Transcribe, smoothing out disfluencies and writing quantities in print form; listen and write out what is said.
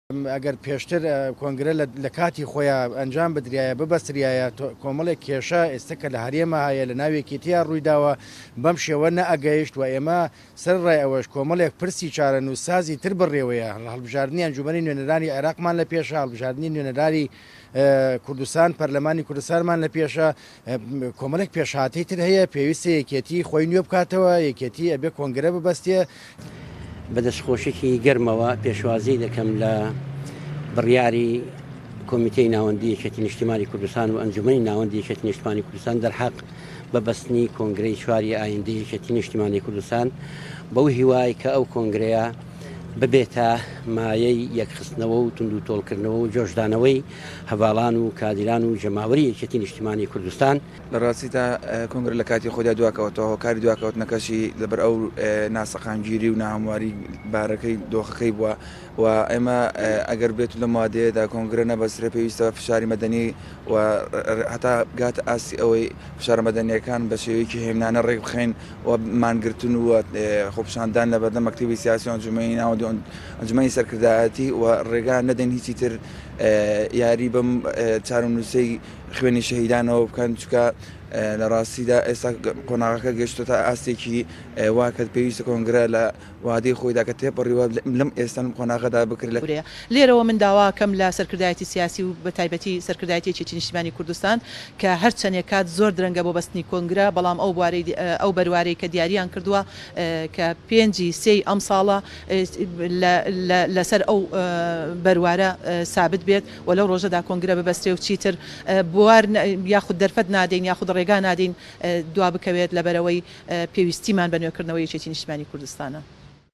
ئەگەر پێشتر کۆنگرە لە کاتی خۆیان ئەنجام بدرایە ببەستریایە کۆمەڵێک کێشە ئێستا کە لە هەرێمە هەیە لە ناوێکیتیا ڕوویداوە بەم شێوە نەئەگەیشت و ئێمە سەرڕای ئەوەش کۆمەڵێک پرسی چارە نووسازی تر بڕێوەیە هەڵبژاردننی ئەنجومەنی نوێنەرانی عێراقمان لە پێشە هەڵبژاردننی نوێنەرانی کوردستان پەرلەمانی کوردستانمان لە پێشە کۆمەڵێک پێشهاتەی تر هەیە پێویستە یەکێتی خۆی نوێ بکاتەوە یەکێتی ئەبێ کۆنگرە ببەستێ. بەدەستخۆشێکی گەرمەوە پێشوازی دەکەم لە بڕیاری کۆمیتەی ناوەندی یەکێتی نیشتیمانی کوردستان و ئەنجومەنی ناوەندی یەکێتی نیشتیمانی کوردستان دەرحەق بەبەستنی کۆنگرەی چواری ئایندەی یەکێتی نیشتیمانی کوردستان بەو هیوای کە ئەو کۆنگرەیە ببێتە مایەی یەکخستنەوە و تونند و تۆڵکردنەوە و جۆشدانەوەی هەواڵان و کادیران و جەماوەری یەکێتی نیشتیمانی کوردستان. لە ڕاستیدا کۆنگرە لە کاتی خۆدا دواکەوتەوە هۆکاری دواکەوتنەکەشی لەبەر ئەو ناسەقانگیری و ناهەمواری بارەکەی دۆخەکەی بووە و ئێمە ئەگەر بێت لە مادەیەدا کۆنگرە نەبەسرێ پێویستە فشاری مەدەنی و هەتا گاتە ئاسی ئەوەی فشار مەدەنیەکان بە شێوەیەکی هێمنانە ڕێک بخەین و مانگرتن و خۆپشاندان لە بەردەم مەکتەبی سیاسی و ئەنجومەنی ناوەندی ئەنجومەنی سەرکردایەتی و ڕێگا نەدەین هیچی تر یاری بەم چارەنووسەی خوێنی شەهیدانەوە بکەن چکە لە ڕاستیدا ئێستا قۆناغەکە گەشتۆتە ئاستێکی واکە پێویستە کۆنگرە لە وادەی خۆیدا کە تێپەڕیوە لەم ئێستا قۆناغەدا بکرێت. لێرەوە من داواکەم لە سەرکردایەتی سیاسی و بە تایبەتی سەرکردایەتی یەکێتی نیشتیمانی کوردستان کە هەر چەندێک کات زۆر درەنگە بۆ بەستنی کۆنگرە بەڵام ئەو بەروارەی کە دیاریان کردووە کە 5/3 ئەم ساڵە لەسەر ئەو بەروارە سابت بێت و لەو ڕۆژەدا کۆنگرە ببەستێ و چیتر بوار یاخود دەرفەت نادەین یاخود ڕێگا نادەین دوا بکەوێت لەبەرەوەی پێویستیمان بە نوێکردنەوەی یەکێتی نیشتیمانی کوردستانە.